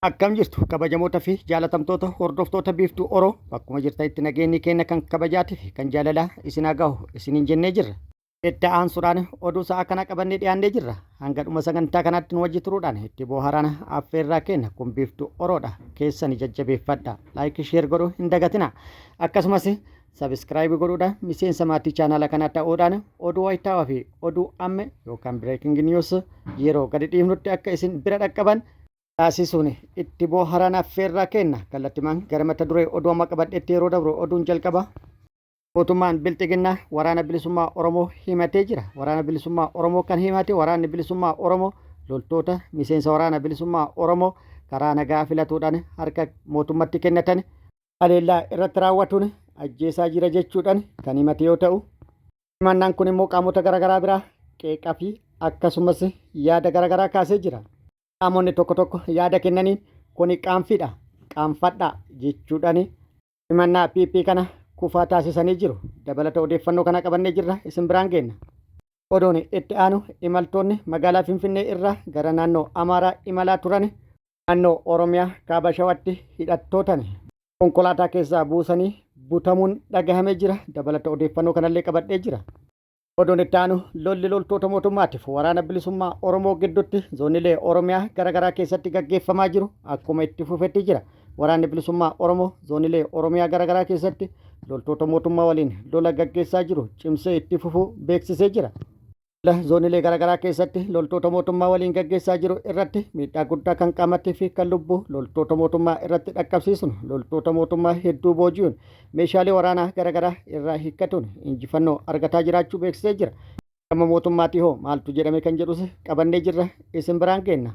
Akkam jirtu kabajamoota fi jaalatamtoota hordoftoota biiftuu Oroo bakkuma jirtanitti nageenyi keenya kan kabajaatii fi kan jaalalaa isin haa gahu isiniin jennee jirra. Itti aansuudhaan oduu sa'a kana qabannee dhiyaannee jirra. Hanga dhuma sagantaa kanaatti nu wajji turuudhaan itti bohaaraan affeerraa keenya kun biiftuu Oroodha. Keessanii jajjabeeffadha. Laayik sheer godhuu hin dagatina. Akkasumas sabiskiraayib godhuudhaan miseensa maatii chaanaala kanaa ta'uudhaan oduu wayitaawaa fi oduu amme yookaan bireeking niiwus yeroo gadi dhiifnutti akka isin bira dhaqqaban taasisuun itti bohaaraan affeerraa keenya kallattimaan gara mata duree oduu amma qabadheetti yeroo dabru oduun jalqaba. Mootummaan Bilxiginnaa waraana bilisummaa Oromoo himatee jira. Waraana bilisummaa Oromoo kan himate waraanni bilisummaa Oromoo loltoota miseensa waraana bilisummaa Oromoo karaa nagaa filatuudhaan harka mootummaatti kennatan haleellaa irratti raawwatuun ajjeesaa jira jechuudhaan kan himate yoo ta'u, himannaan kun immoo qaamota garaagaraa biraa qeeqaa fi akkasumas yaada garaagaraa kaasee jira. Qaamonni tokko tokko yaada kennaniin kuni qaanfiidha, qaanfadhaa jechuudhaan himannaa PP kana kufaa taasisanii jiru. Dabalata odeeffannoo kana qabannee jirra isin biraan geenna. Oduun itti aanu imaltoonni magaalaa Finfinnee irraa gara naannoo Amaaraa imalaa turan naannoo Oromiyaa kaaba Shawaatti hidhattootaan konkolaataa keessaa buusanii butamuun dhagahamee jira. Dabalata odeeffannoo kanallee qabadhee jira. Oduun itti aanu lolli loltoota mootummaatiif waraana bilisummaa Oromoo gidduutti zoonilee Oromiyaa garaagaraa keessatti gaggeeffamaa jiru akkuma itti fufetti jira. Waraanni bilisummaa Oromoo zoonilee Oromiyaa garaagaraa keessatti loltoota mootummaa waliin lola gaggeessaa jiru cimsee itti fufuu beeksisee jira. Zoonilee garaagaraa keessatti loltoota mootummaa waliin gaggeessaa jiru irratti miidhaa guddaa kan qaamattii fi kan lubbuu loltoota mootummaa irratti dhaqqabsiisuun loltoota mootummaa hedduu booji'uun meeshaalee waraanaa garaagaraa irraa hiikkatuun injifannoo argataa jiraachuu beeksisee jira. Gama mootummaatii hoo maaltu jedhame kan jedhus qabannee jirra isin biraan geenna.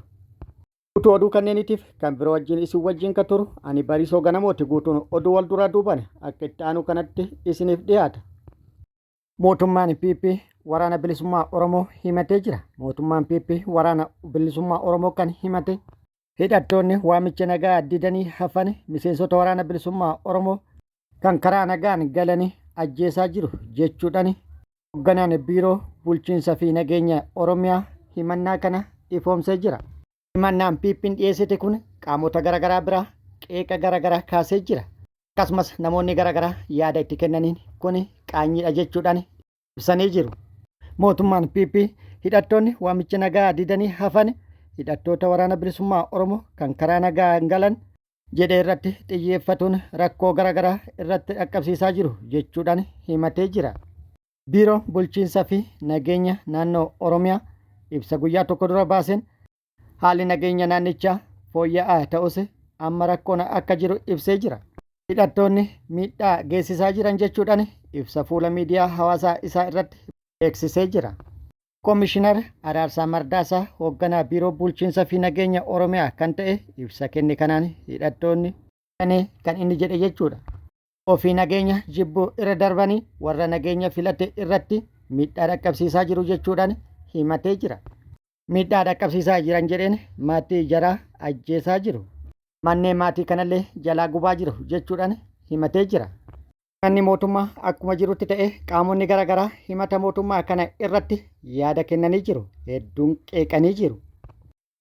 Guutuu oduu kanneeniitiif kan biroo wajjin isin wajjin kan turu ani Bariisoo Ganamooti. Guutuun oduu wal duraa duubaan akka itti aanu kanatti isiniif dhiyaata. Mootummaan PP waraana bilisummaa Oromoo himatee jira. Mootummaan PP waraana bilisummaa Oromoo kan himate hidhattoonni waamicha nagaa didanii hafan miseensota waraana bilisummaa Oromoo kan karaa nagaan galanii ajjeesaa jiru jechuudhaan hoogganaan biiroo bulchiinsa fi nageenya Oromiyaa himannaa kana ifoomsee jira. Himannaan PP'n dhiyeessite kun qaamota garaagaraa biraa qeeqa garaagaraa kaasee jira. Akkasumas namoonni garaagaraa yaada itti kennaniin kun qaanyiidha jechuudhaan ibsanii jiru. Mootummaan PP hidhattoonni waamicha nagaa didanii hafan hidhattoota waraana bilisummaa Oromoo kan karaa nagaa galan jedhee irratti xiyyeeffatuun rakkoo garaagaraa irratti dhaqqabsiisaa jiru jechuudhaan himatee jira. Biiroo bulchiinsa fi nageenya naannoo Oromiyaa ibsa guyyaa tokko dura baaseen haalli nageenya naannichaa fooyya'aa ta'us amma rakkoon akka jiru ibsee jira. Hidhattoonni miidhaa geessisaa jiran jechuudhaan ibsa fuula miidiyaa hawaasaa isaa irratti beeksisee jira. Koomishinar Araarsaa Mardaasaa hoogganaa biiroo bulchiinsa fi nageenya Oromiyaa kan ta'e ibsa kenne kanaan hidhattoonni kan inni jedhe jechuudha. Ofii nageenya jibbuu irra darbanii warra nageenya filate irratti miidhaa dhaqqabsiisaa jiru jechuudhaan himatee jira. Miidhaa dhaqqabsiisaa jiran jedheen maatii jaraa ajjeesaa jiru. Manneen maatii kanallee jalaa gubaa jiru jechuudhaan himatee jira. Manni mootummaa akkuma jirutti ta'e qaamonni garaagaraa himata mootummaa kana irratti yaada kennanii jiru. Hedduun qeeqanii jiru.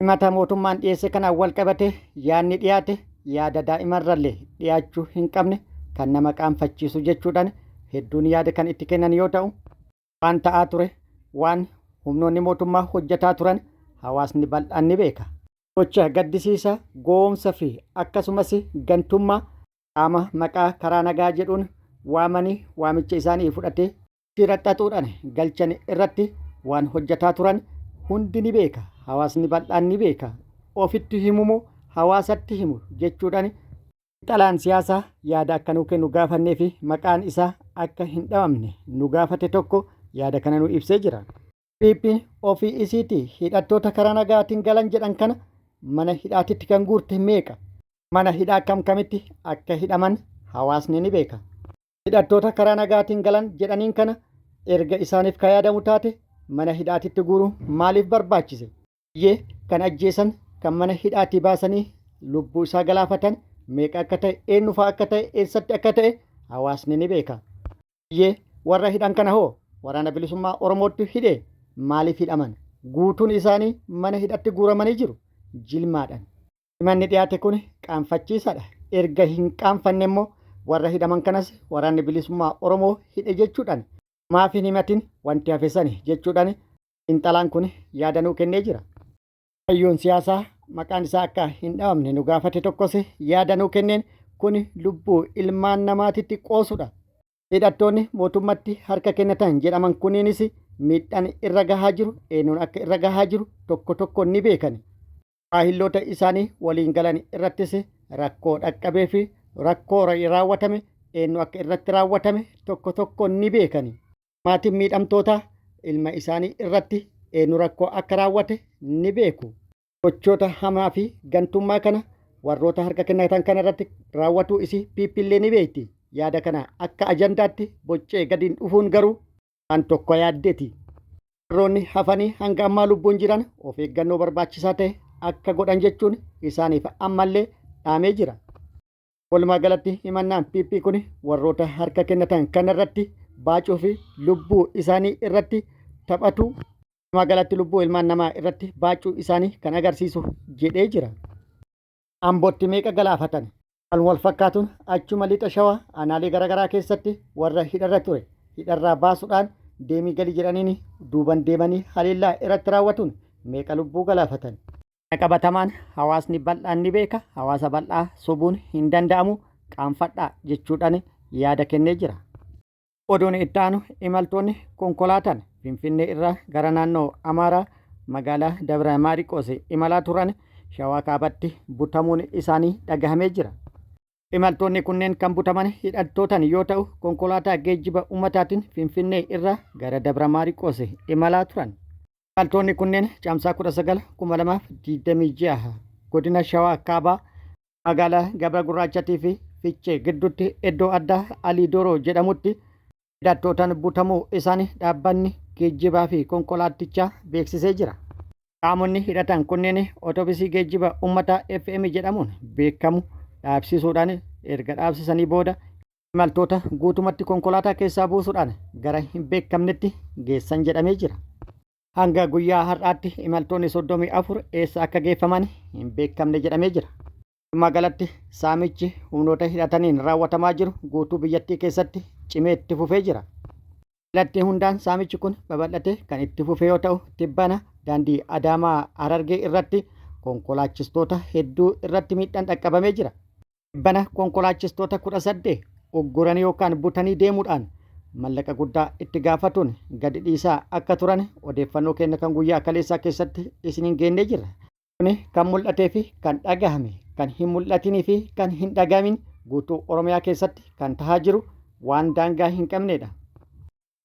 Himata mootummaan dhiyeesse kanaan wal qabate yaadni dhiyaate yaada daa'imarrallee dhiyaachuu hin qabne kan nama qaanfachiisu jechuudhaan hedduun yaada kan itti kennan yoo ta'u, waan ta'aa ture waan humnoonni mootummaa hojjetaa turan hawaasni bal'aan ni beeka. Gocha gaddisiisaa goomsa fi akkasumas gantummaa qaama maqaa karaa nagaa jedhuun waamanii waamicha isaanii fudhatee shiraxxatuudhaan galchan irratti waan hojjetaa turan hundi ni beeka. Hawaasni bal'aan ni beeka. Ofitti himumoo hawaasatti himu jechuudhaan xalaan siyaasaa yaada akka nuu kennu gaafannee fi maqaan isaa akka hin dhabamne nu gaafate tokko yaada kana nu ibsee jira. PP'n ofii isiitii hidhattoota karaa nagaatiin galan jedhan kana mana hidhaatitti kan guurte meeqa? Mana hidhaa kam kamitti akka hidhaman hawaasni ni beeka. Hidhattoota karaa nagaatiin galan jedhaniin kana erga isaaniif kan yaadamu taate mana hidhaatitti guuruu maaliif barbaachise? Biyyee kan ajjeesan kan mana hidhaatii baasanii lubbuu isaa galaafatan meeqa akka ta'e eenyufaa akka ta'e eessatti akka ta'e hawaasni ni beeka. Biyyee warra hidhan kana hoo waraana bilisummaa Oromootti hidhee maaliif hidhaman? Guutuun isaanii mana hidhatti guuramanii jiru jilmaadhaan. Himanni dhiyaate kun qaanfachiisaadha. Erga hin qaanfanne immoo warra hidhaman kanas waraanni bilisummaa Oromoo hidhe jechuudhaan maaf hin himatin wanti hafe sani jechuudhaan xiinxalaan kun yaadanuu kennee jira. Hayyoon siyaasaa maqaan isaa akka hin dhahamne nu gaafate tokkos yaadanuu kenneen kun lubbuu ilmaan namaatitti qoosudha. Hidhattoonni mootummatti harka kennatan jedhaman kuniinis miidhaan irra gahaa jiru eenyuun akka irra gahaa jiru tokko tokko ni beekani. Waahilloota isaanii waliin galan irrattis rakkoo dhaqqabee fi rakkoo raawwatame eenyu akka irratti raawwatame tokko tokko ni beekani. Maatiin miidhamtoota ilma isaanii irratti eenyu rakkoo akka raawwate ni beeku. Gochoota hamaa fi gantummaa kana warroota harka kennatan kana irratti raawwatuu isii piippillee ni beekti. Yaada kana akka ajandaatti boccee gadiin dhufuun garuu waan tokko yaaddeeti. Warroonni hafanii hanga ammaa lubbuun jiran of eeggannoo barbaachisaa ta'e akka godhan jechuun isaaniif ammallee dhaamee jira. Walumaa galatti himannaan piippii kun warroota harka kennatan kana irratti baacuu fi lubbuu isaanii irratti taphatu. Walumaa galatti lubbuu ilmaan namaa irratti baacuu isaanii kan agarsiisu jedhee jira. Ambootti meeqa galaafatan? Kan wal fakkaatuun achuma lixa shawaa aanaalee garaagaraa keessatti warra hidharra ture hidharraa baasuudhaan deemii galii jedhaniin duuban deemanii haleellaa irratti raawwatuun meeqa lubbuu galaafatan. Qabatamaan hawaasni bal'aan ni beeka. Hawaasa bal'aa sobuun hin danda'amu. Qaanfadhaa jechuudhaan yaada kennee jira. Oduun itti aanu imaltoonni konkolaataan Finfinnee irraa gara naannoo Amaaraa magaalaa Dabra Maariqoos imalaa turan shawaa kaabatti butamuun isaanii dhagahamee jira. Imaltoonni kunneen kan butaman hidhattootaan yoo ta'u konkolaataa geejjiba ummataatiin Finfinnee irraa gara Dabra Maariqoos imalaa turan. Imaltoonni kunneen caamsaa 19/2026 godina shawaa kaabaa magaalaa Gabra Gurraachatii fi Fiichee gidduutti iddoo addaa Alii Dooroo jedhamutti hidhattootaan butamuu isaanii dhaabbanni geejjibaa fi konkolaatichaa beeksisee jira. Qaamonni hidhatan kunneen otoobisii geejjiba ummataa FM jedhamuun beekamu dhaabsisuudhaan erga dhaabsisanii booda imaltoota guutumatti konkolaataa keessaa buusuudhaan gara hin beekamnetti geessan jedhamee jira. Hanga guyyaa har'aatti imaltoonni 34 eessa akka geeffaman hin beekamne jedhamee jira. Magaalatti saamichi humnoota hidhataniin raawwatamaa jiru guutuu biyyattii keessatti cimee itti fufee jira. Kallattii hundaan saamichi kun babal'atee kan itti fufee yoo ta'u tibbana daandii Adaamaa Harargee irratti konkolaachistoota hedduu irratti miidhaan dhaqqabamee jira. Tibbana konkolaachistoota 18 ugguranii yookaan butanii deemuudhaan mallaqa guddaa itti gaafatuun gadi dhiisaa akka turan odeeffannoo kenna kan guyyaa kaleessaa keessatti isiniin geennee jirra. Kuni kan mul'atee fi kan dhagahame kan hin mul'atinii fi kan hin dhagamin guutuu Oromiyaa keessatti kan tahaa jiru waan daangaa hin qabnedha.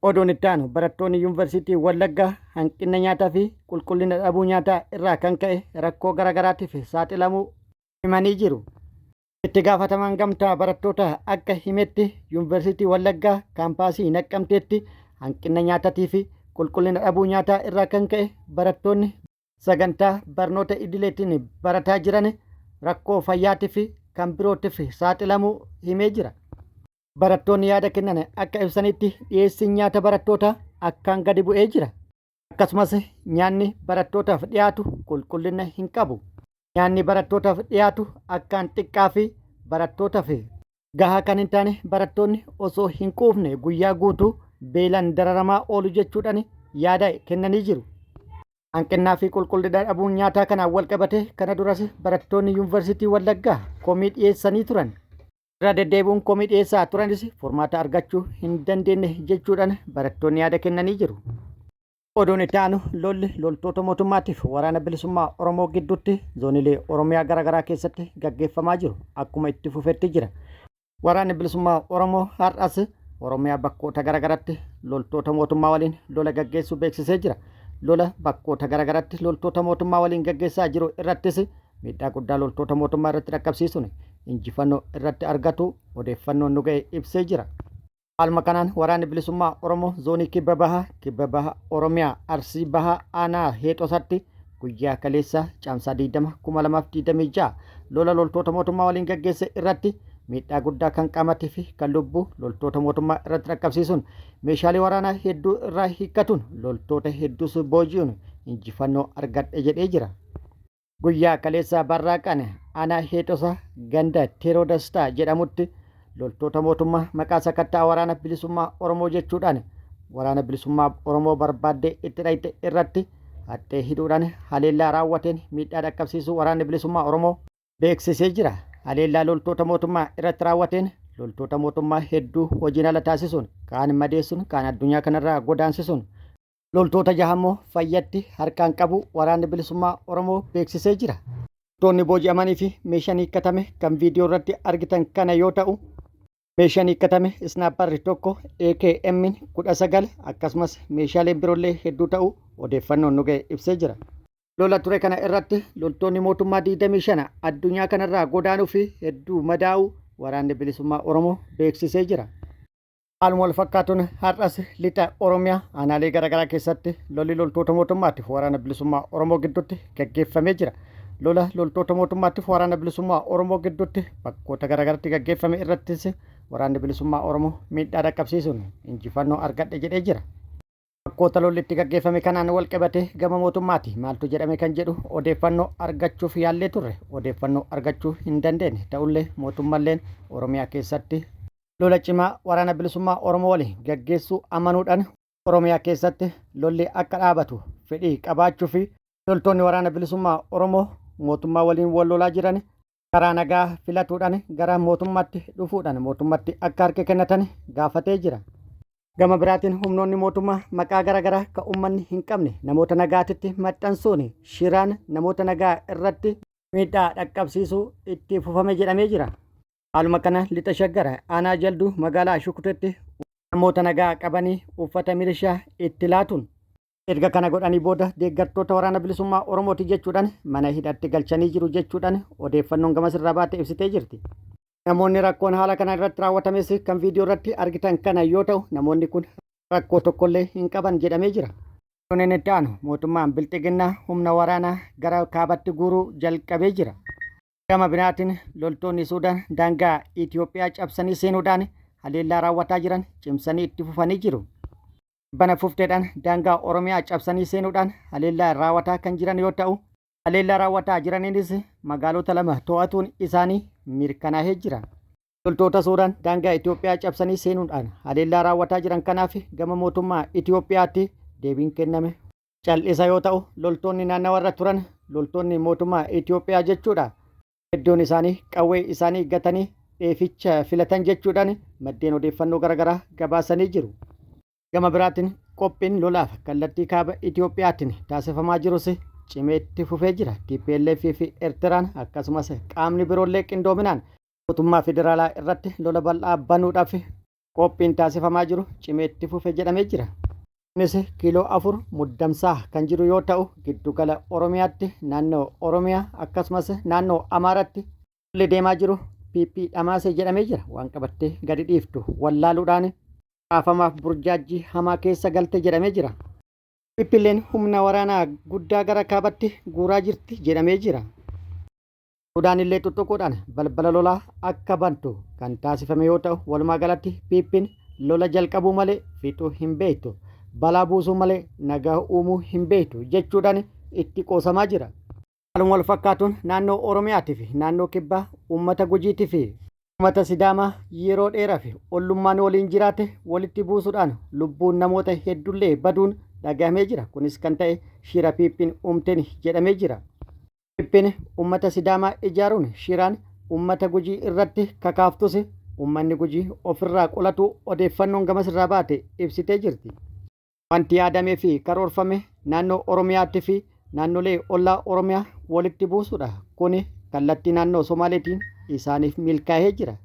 Oduun itti aanu barattoonni yuunivarsiitii Wallaggaa hanqina nyaataa fi qulqullina dhabuu nyaataa irraa kan ka'e rakkoo garaagaraatiif saaxilamuu himanii jiru. Itti gaafatamaan gamtaa barattoota akka himetti yuunivarsiitii Wallaggaa kaampaasii Naqqamteetti hanqina nyaataa fi qulqullina dhabuu nyaataa irraa kan ka'e barattoonni sagantaa barnoota idileetiin barataa jiran rakkoo fayyaatii fi kan birootiif saaxilamuu himee jira. Barattoonni yaada kennan akka ibsanitti dhiyeessiin nyaata barattootaa akkaan gadi bu'ee jira. Akkasumas nyaanni barattootaaf dhiyaatu qulqullina hin qabu. Nyaanni barattootaaf dhiyaatu akkaan xiqqaa fi barattootaaf gahaa kan hin taane barattoonni osoo hin quufne guyyaa guutuu beelaan dararamaa oolu jechuudhaan yaada kennanii jiru. Hanqinnaa fi qulqullina dhabuun nyaataa kanaan wal qabate kana duras barattoonni yuunivarsiitii Wallaggaa komii dhiyeessanii turan. Irra deddeebi'uun komii dhiyeessaa turanis furmaata argachuu hin dandeenye jechuudhaan barattoonni yaada kennanii jiru. Oduun itti aanu loltoota mootummaatiif waraana bilisummaa Oromoo gidduutti zoonilee Oromiyaa garaagaraa keessatti gaggeeffamaa jiru akkuma itti fufetti jira. Waraanni bilisummaa Oromoo har'as Oromiyaa bakkoota garaagaraatti loltoota mootummaa waliin lola gaggeessuu beeksisee jira. Lola bakkoota garaagaraatti loltoota mootummaa waliin gaggeessaa jiru irrattis miidhaa guddaa loltoota mootummaa irratti dhaqqabsiisuun injifannoo irratti argatu odeeffannoon nu ga'e ibsee jira. Haaluma kanaan waraanni bilisummaa Oromoo zoonii kibba bahaa Oromiyaa Arsii bahaa aanaa Heexoosatti guyyaa kaleessaa caamsaa 20/2026 lola loltoota mootummaa waliin gaggeesse irratti miidhaa guddaa kan qaamatee fi kan lubbuu loltoota mootummaa irratti dhaqqabsiisuun meeshaalee waraanaa hedduu irraa hiikkatuun loltoota hedduus booji'uun injifannoo argadhe jedhee jira. Guyyaa kaleessaa barraaqaan aanaa Heexosa ganda Teeroo Dastaa jedhamutti loltoota mootummaa maqaa sakattaa waraana bilisummaa Oromoo jechuudhaan waraana bilisummaa Oromoo barbaaddee itti dhayite irratti hattee hidhuudhaan haleellaa raawwateen miidhaa dhaqqabsiisuu waraanni bilisummaa Oromoo beeksisee jira. Haleellaa loltoota mootummaa irratti raawwateen loltoota mootummaa hedduu hojiin ala taasisuun kaan madeessuun kaan addunyaa kanarraa godaansisuun loltoota jahammoo fayyatti harkaan qabu waraanni bilisummaa Oromoo beeksisee jira. Loltoonni booji'amanii fi meeshaan hiikkatame kan viidiyoo irratti argitan kana yoo ta'u meeshaan hiikkatame isnaapparri tokko AKM 19 akkasumas meeshaaleen biroollee hedduu ta'u odeeffannoon nu ga'e ibsee jira. Lola ture kana irratti loltoonni mootummaa 25 addunyaa kanarraa godaanuu fi hedduu madaa'uu waraanni bilisummaa Oromoo beeksisee jira. Haaluma wal fakkaatuun har'as lixa Oromiyaa aanaalee garaagaraa keessatti lolli loltoota mootummaatiif waraana bilisummaa Oromoo gidduutti gaggeeffamee jira. Lola loltoota mootummaatiif waraana bilisummaa Oromoo gidduutti bakkoota garaagaraatti gaggeeffame irrattis waraanni bilisummaa Oromoo miidhaa dhaqqabsiisuun injifannoo argadhe jedhee jira. Bakkoota lolli itti gaggeeffame kanaan wal qabate gama mootummaati maaltu jedhame kan jedhu odeeffannoo argachuuf yaallee turre odeeffannoo argachuu hin dandeenye ta'ullee mootummalleen Oromiyaa keessatti lola cimaa waraana bilisummaa Oromoo waliin gaggeessuu amanuudhaan Oromiyaa keessatti lolli akka dhaabatu fedhii qabaachuu fi loltoonni waraana bilisummaa Oromoo mootummaa waliin wal lolaa jiran karaa nagaa filatuudhaan gara mootummaatti dhufuudhaan mootummaatti akka harka kennatan gaafatee jira. Gama biraatiin humnoonni mootummaa maqaa garaagaraa kan uummanni hin qabne namoota nagaatitti maxxansuun shiraan namoota nagaa irratti miidhaa dhaqqabsiisuu itti fufame jedhamee jira. Haaluma kana lixa Shaggar aanaa Jalduu magaalaa Shukutetti namoota nagaa qabanii uffata milishaa itti laatuun erga kana godhanii booda deeggartoota waraana bilisummaa Oromooti jechuudhaan mana hidhatti galchanii jiru jechuudhaan odeeffannoon gamas irraa baate ibsitee jirti. Namoonni rakkoon haala kana irratti raawwatames kan viidiyoo irratti argitan kana yoo ta'u namoonni kun rakkoo tokkollee hin qaban jedhamee jira. Kunneen itti aanu mootummaan bilxiginnaa humna waraanaa gara kaabatti guuruu jalqabee jira. Gama biraatiin loltoonni Suudaan daangaa Itoophiyaa cabsanii seenuudhaan haleellaa raawwataa jiran cimsanii itti fufanii jiru. Bana fufteedhaan daangaa Oromiyaa cabsanii seenuudhaan haleellaa raawwataa kan jiran yoo ta'u haleellaa raawwataa jiraniinis magaalota lama to'atuun isaanii mirkanaa'ee jira. Loltoota Suudaan daangaa Itoophiyaa cabsanii seenuudhaan haleellaa raawwataa jiran kanaaf gama mootummaa Itoophiyaatti deebiin kenname cal'isa yoo ta'u loltoonni naannawarra turan loltoonni mootummaa Itoophiyaa jechuudha. Hedduun isaanii qawwee isaanii gatanii dheeficha filatan jechuudhaan maddeen odeeffannoo garaagaraa gabaasanii jiru. Gama biraatiin qophiin lolaaf kallattii kaaba Itoophiyaatiin taasifamaa jirus cimeetti fufee jira. TPLF fi Eertiraan akkasumas qaamni biroollee qindoominaan mootummaa federaalaa irratti lola bal'aa banuudhaaf qophiin taasifamaa jiru cimeetti fufee jedhamee jira. Kunis kiiloo 4 muddamsaa kan jiru yoo ta'u giddugala Oromiyaatti naannoo Oromiyaa akkasumas naannoo Amaaraatti lolli deemaa jiru PP dhamaase jedhamee jira. Waan qabattee gadi dhiiftu wallaaluudhaan kaafamaaf burjaajii hamaa keessa galte jedhamee jira. PPL'n humna waraanaa guddaa gara kaabatti guuraa jirti jedhamee jira. Suudaan illee tuttuquudhaan balbala lolaa akka bantu kan taasifame yoo ta'u walumaa galatti PP'n lola jalqabuu malee fixuu hin beektu. Balaa buusuu malee nagaa uumuu hin beektu jechuudhaan itti qoosamaa jira. Haaluma wal fakkaatuun naannoo Oromiyaatii fi naannoo Kibbaa uummata Gujiitii fi uummata Sidaamaa yeroo dheeraaf ollummaan waliin jiraate walitti buusuudhaan lubbuun namoota hedduullee baduun dhagahamee jira. Kunis kan ta'e shira PP'n uumteen jedhamee jira. PP'n uummata Sidaamaa ijaaruun shiraan uummata Gujii irratti kakaaftus uummanni Gujii ofirraa qolatu odeeffannoon gamas irraa baate ibsitee jirti. Wanti yaadamee fi karoorfame naannoo Oromiyaatti fi naannolee ollaa Oromiyaa walitti buusuudha. Kuni kallattii naannoo Somaaleetiin isaaniif milkaa'ee jira.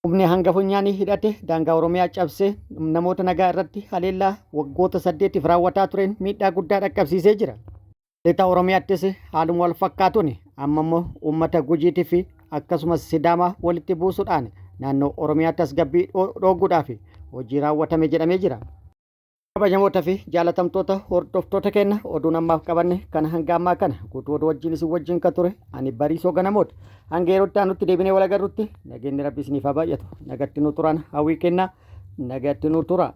Humni hanga funyaanii hidhate daangaa Oromiyaa cabsee namoota nagaa irratti haleellaa waggoota 8 raawwataa tureen miidhaa guddaa dhaqqabsiisee jira. Lixa Oromiyaattis haaluma wal fakkaatuun amma immoo uummata Gujiitii fi akkasumas Sidaamaa walitti buusuudhaan naannoo Oromiyaa tasgabbii dhooguudhaaf hojii raawwatame jedhamee jira. Kabajamoota fi jaalatamtoota hordoftoota keenya oduun ammaaf qabanne kana hanga ammaa kana guutuu oduu wajjin isin wajjin kan ture ani Bariisoo Ganamoota. Hanga yeroo itti aanutti deebinee wal agarrutti nageenyi Rabbii isiniif haa baay'atu. Nagatti nu turan hawwii kennaa nagatti nu tura.